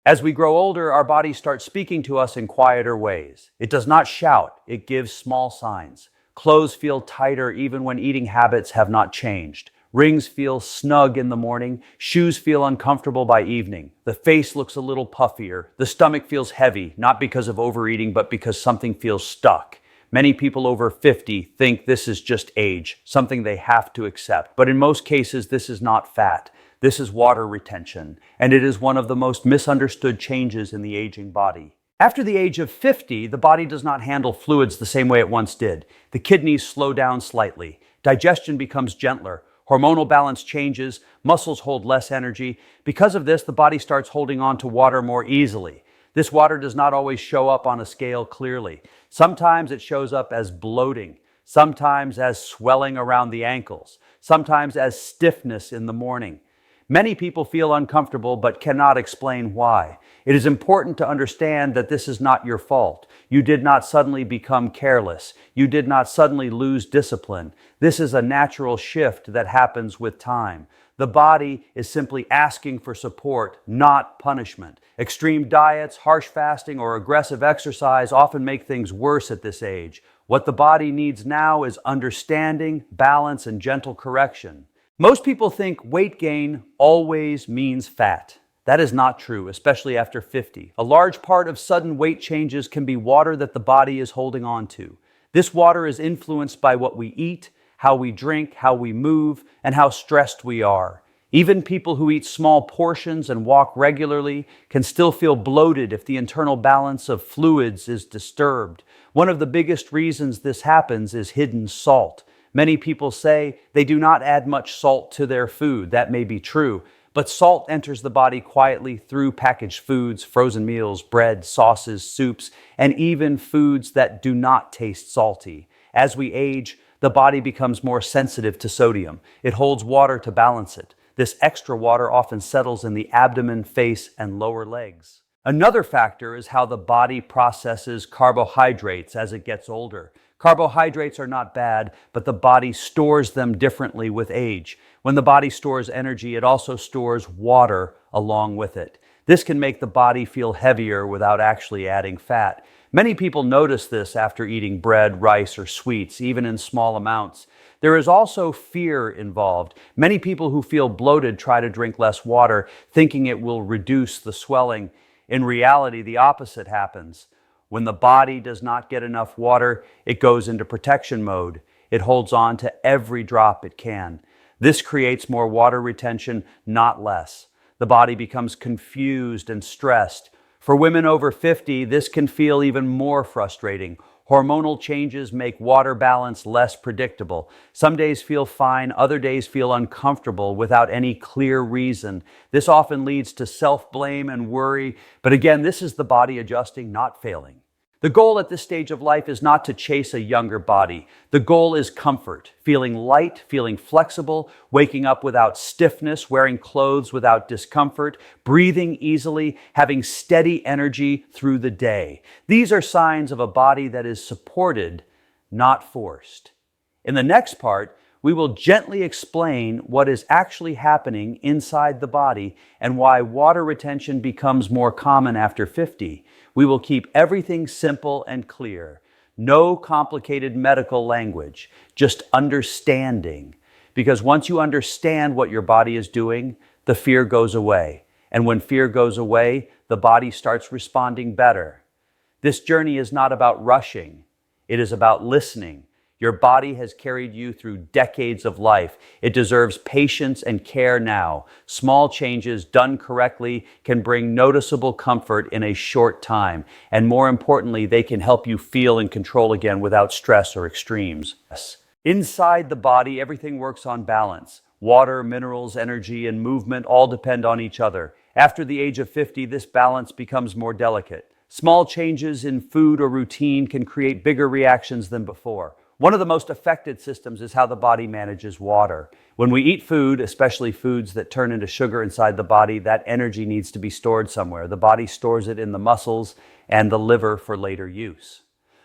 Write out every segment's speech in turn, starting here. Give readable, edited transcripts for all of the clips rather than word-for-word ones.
As we grow older, our bodies start speaking to us in quieter ways. It does not shout, it gives small signs. Clothes feel tighter even when eating habits have not changed. Rings feel snug in the morning, shoes feel uncomfortable by evening. The face looks a little puffier. The stomach feels heavy, not because of overeating, but because something feels stuck. Many people over 50 think this is just age, something they have to accept. But in most cases, this is not fat. This is water retention, and it is one of the most misunderstood changes in the aging body. After the age of 50, the body does not handle fluids the same way it once did. The kidneys slow down slightly. Digestion becomes gentler. Hormonal balance changes. Muscles hold less energy. Because of this, the body starts holding on to water more easily. This water does not always show up on a scale clearly. Sometimes it shows up as bloating, sometimes as swelling around the ankles, sometimes as stiffness in the morning. Many people feel uncomfortable but cannot explain why. It is important to understand that this is not your fault. You did not suddenly become careless. You did not suddenly lose discipline. This is a natural shift that happens with time. The body is simply asking for support, not punishment. Extreme diets, harsh fasting, or aggressive exercise often make things worse at this age. What the body needs now is understanding, balance, and gentle correction. Most people think weight gain always means fat. That is not true, especially after 50. A large part of sudden weight changes can be water that the body is holding on to. This water is influenced by what we eat, how we drink, how we move, and how stressed we are. Even people who eat small portions and walk regularly can still feel bloated if the internal balance of fluids is disturbed. One of the biggest reasons this happens is hidden salt. Many people say they do not add much salt to their food. That may be true, but salt enters the body quietly through packaged foods, frozen meals, bread, sauces, soups, and even foods that do not taste salty. As we age, the body becomes more sensitive to sodium. It holds water to balance it. This extra water often settles in the abdomen, face, and lower legs. Another factor is how the body processes carbohydrates as it gets older. Carbohydrates are not bad, but the body stores them differently with age. When the body stores energy, it also stores water along with it. This can make the body feel heavier without actually adding fat. Many people notice this after eating bread, rice, or sweets, even in small amounts. There is also fear involved. Many people who feel bloated try to drink less water, thinking it will reduce the swelling. In reality, the opposite happens. When the body does not get enough water, it goes into protection mode. It holds on to every drop it can. This creates more water retention, not less. The body becomes confused and stressed. For women over 50, this can feel even more frustrating. Hormonal changes make water balance less predictable. Some days feel fine, other days feel uncomfortable without any clear reason. This often leads to self-blame and worry, but again, this is the body adjusting, not failing. The goal at this stage of life is not to chase a younger body. The goal is comfort, feeling light, feeling flexible, waking up without stiffness, wearing clothes without discomfort, breathing easily, having steady energy through the day. These are signs of a body that is supported, not forced. In the next part, we will gently explain what is actually happening inside the body and why water retention becomes more common after 50. We will keep everything simple and clear. No complicated medical language, just understanding. Because once you understand what your body is doing, the fear goes away. And when fear goes away, the body starts responding better. This journey is not about rushing. It is about listening. Your body has carried you through decades of life. It deserves patience and care now. Small changes done correctly can bring noticeable comfort in a short time. And more importantly, they can help you feel in control again without stress or extremes. Inside the body, everything works on balance. Water, minerals, energy, and movement all depend on each other. After the age of 50, this balance becomes more delicate. Small changes in food or routine can create bigger reactions than before. One of the most affected systems is how the body manages water. When we eat food, especially foods that turn into sugar inside the body, that energy needs to be stored somewhere. The body stores it in the muscles and the liver for later use.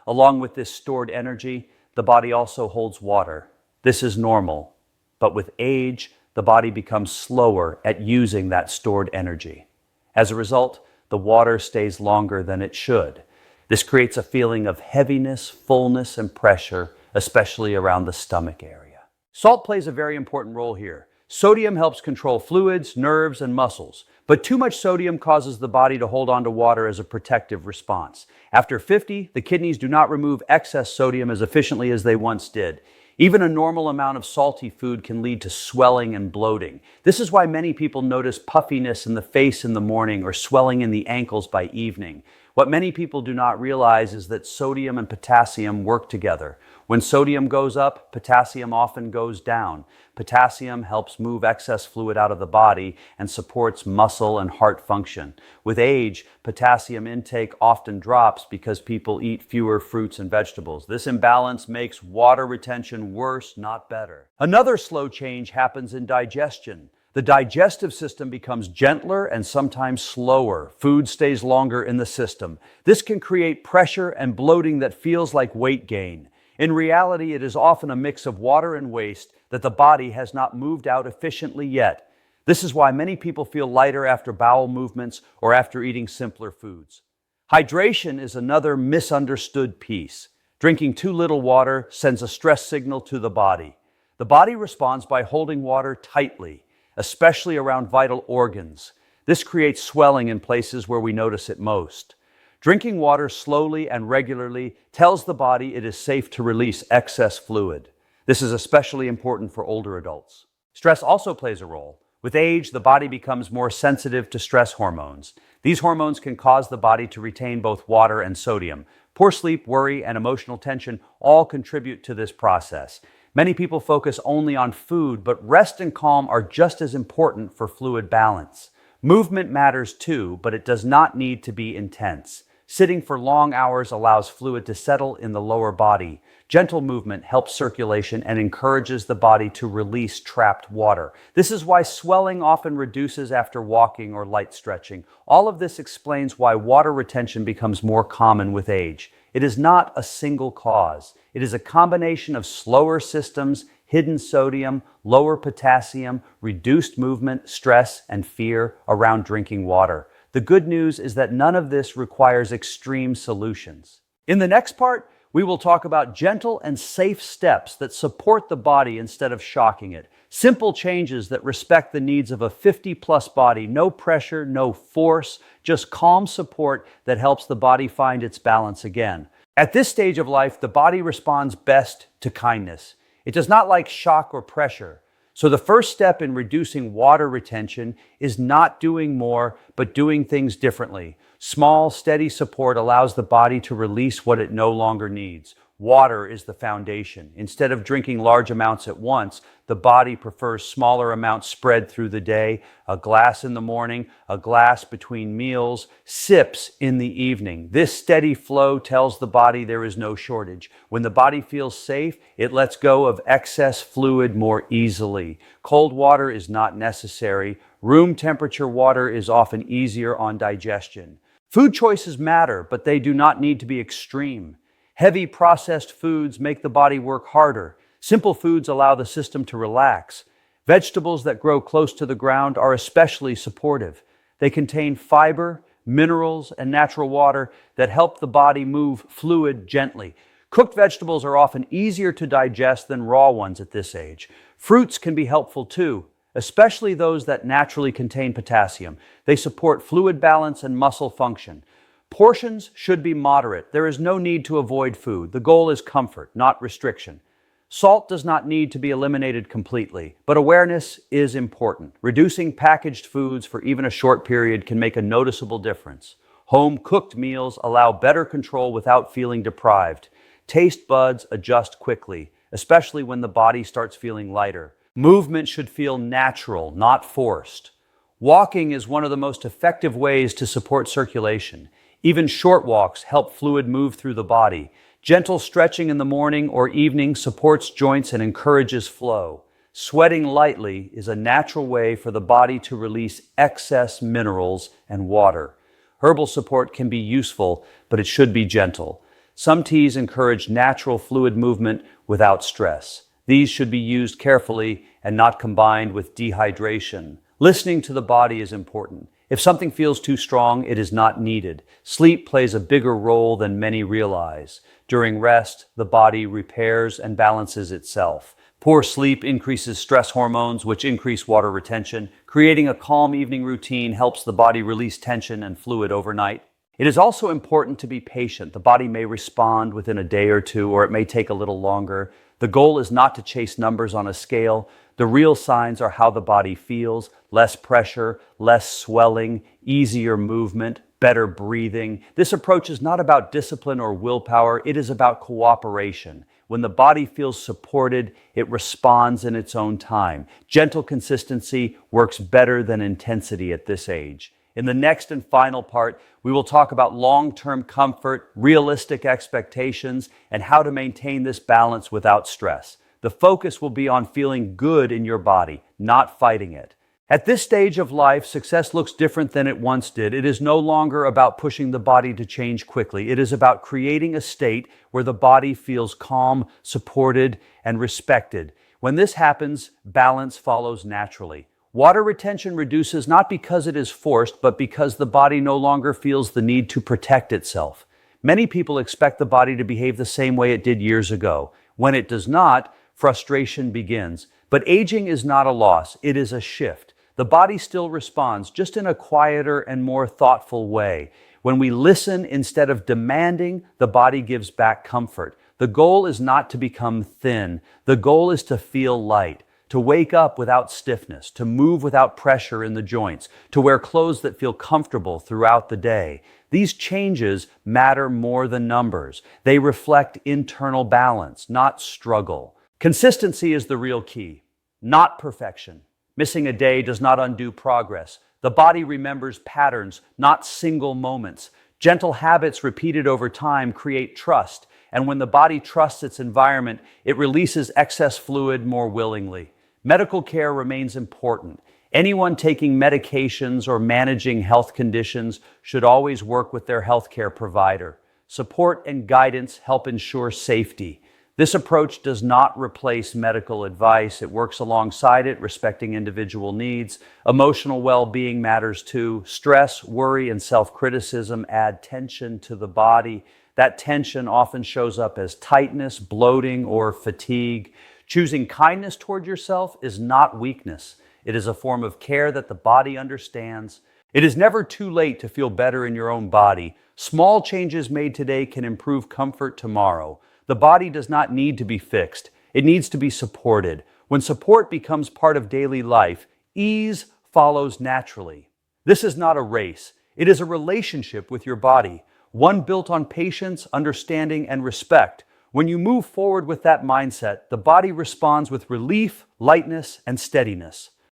Along with this stored energy, the body also holds water. This is normal, but with age, the body becomes slower at using that stored energy. As a result, the water stays longer than it should. This creates a feeling of heaviness, fullness, and pressure, especially around the stomach area. Salt plays a very important role here. Sodium helps control fluids, nerves, and muscles, but too much sodium causes the body to hold on to water as a protective response. After 50, the kidneys do not remove excess sodium as efficiently as they once did. Even a normal amount of salty food can lead to swelling and bloating. This is why many people notice puffiness in the face in the morning or swelling in the ankles by evening. What many people do not realize is that sodium and potassium work together. When sodium goes up, potassium often goes down. Potassium helps move excess fluid out of the body and supports muscle and heart function. With age, potassium intake often drops because people eat fewer fruits and vegetables. This imbalance makes water retention worse, not better. Another slow change happens in digestion. The digestive system becomes gentler and sometimes slower. Food stays longer in the system. This can create pressure and bloating that feels like weight gain. In reality, it is often a mix of water and waste that the body has not moved out efficiently yet. This is why many people feel lighter after bowel movements or after eating simpler foods. Hydration is another misunderstood piece. Drinking too little water sends a stress signal to the body. The body responds by holding water tightly, especially around vital organs. This creates swelling in places where we notice it most. Drinking water slowly and regularly tells the body it is safe to release excess fluid. This is especially important for older adults. Stress also plays a role. With age, the body becomes more sensitive to stress hormones. These hormones can cause the body to retain both water and sodium. Poor sleep, worry, and emotional tension all contribute to this process. Many people focus only on food, but rest and calm are just as important for fluid balance. Movement matters too, but it does not need to be intense. Sitting for long hours allows fluid to settle in the lower body. Gentle movement helps circulation and encourages the body to release trapped water. This is why swelling often reduces after walking or light stretching. All of this explains why water retention becomes more common with age. It is not a single cause. It is a combination of slower systems, hidden sodium, lower potassium, reduced movement, stress, and fear around drinking water. The good news is that none of this requires extreme solutions. In the next part, we will talk about gentle and safe steps that support the body instead of shocking it. Simple changes that respect the needs of a 50-plus body. No pressure, no force, just calm support that helps the body find its balance again. At this stage of life, the body responds best to kindness. It does not like shock or pressure. So the first step in reducing water retention is not doing more, but doing things differently. Small, steady support allows the body to release what it no longer needs. Water is the foundation. Instead of drinking large amounts at once, the body prefers smaller amounts spread through the day, a glass in the morning, a glass between meals, sips in the evening. This steady flow tells the body there is no shortage. When the body feels safe, it lets go of excess fluid more easily. Cold water is not necessary. Room temperature water is often easier on digestion. Food choices matter, but they do not need to be extreme. Heavy processed foods make the body work harder. Simple foods allow the system to relax. Vegetables that grow close to the ground are especially supportive. They contain fiber, minerals, and natural water that help the body move fluid gently. Cooked vegetables are often easier to digest than raw ones at this age. Fruits can be helpful too, especially those that naturally contain potassium. They support fluid balance and muscle function. Portions should be moderate. There is no need to avoid food. The goal is comfort, not restriction. Salt does not need to be eliminated completely, but awareness is important. Reducing packaged foods for even a short period can make a noticeable difference. Home-cooked meals allow better control without feeling deprived. Taste buds adjust quickly, especially when the body starts feeling lighter. Movement should feel natural, not forced. Walking is one of the most effective ways to support circulation. Even short walks help fluid move through the body. Gentle stretching in the morning or evening supports joints and encourages flow. Sweating lightly is a natural way for the body to release excess minerals and water. Herbal support can be useful, but it should be gentle. Some teas encourage natural fluid movement without stress. These should be used carefully and not combined with dehydration. Listening to the body is important. If something feels too strong, it is not needed. Sleep plays a bigger role than many realize. During rest, the body repairs and balances itself. Poor sleep increases stress hormones, which increase water retention. Creating a calm evening routine helps the body release tension and fluid overnight. It is also important to be patient. The body may respond within a day or two, or it may take a little longer. The goal is not to chase numbers on a scale. The real signs are how the body feels: less pressure, less swelling, easier movement, better breathing. This approach is not about discipline or willpower. It is about cooperation. When the body feels supported, it responds in its own time. Gentle consistency works better than intensity at this age. In the next and final part, we will talk about long-term comfort, realistic expectations, and how to maintain this balance without stress. The focus will be on feeling good in your body, not fighting it. At this stage of life, success looks different than it once did. It is no longer about pushing the body to change quickly. It is about creating a state where the body feels calm, supported, and respected. When this happens, balance follows naturally. Water retention reduces not because it is forced, but because the body no longer feels the need to protect itself. Many people expect the body to behave the same way it did years ago. When it does not, frustration begins. But aging is not a loss, it is a shift. The body still responds, just in a quieter and more thoughtful way. When we listen instead of demanding, the body gives back comfort. The goal is not to become thin. The goal is to feel light, to wake up without stiffness, to move without pressure in the joints, to wear clothes that feel comfortable throughout the day. These changes matter more than numbers. They reflect internal balance, not struggle. Consistency is the real key, not perfection. Missing a day does not undo progress. The body remembers patterns, not single moments. Gentle habits repeated over time create trust, and when the body trusts its environment, it releases excess fluid more willingly. Medical care remains important. Anyone taking medications or managing health conditions should always work with their healthcare provider. Support and guidance help ensure safety. This approach does not replace medical advice. It works alongside it, respecting individual needs. Emotional well-being matters too. Stress, worry, and self-criticism add tension to the body. That tension often shows up as tightness, bloating, or fatigue. Choosing kindness toward yourself is not weakness. It is a form of care that the body understands. It is never too late to feel better in your own body. Small changes made today can improve comfort tomorrow. The body does not need to be fixed. It needs to be supported. When support becomes part of daily life, ease follows naturally. This is not a race. It is a relationship with your body, one built on patience, understanding, and respect. When you move forward with that mindset, the body responds with relief, lightness, and steadiness.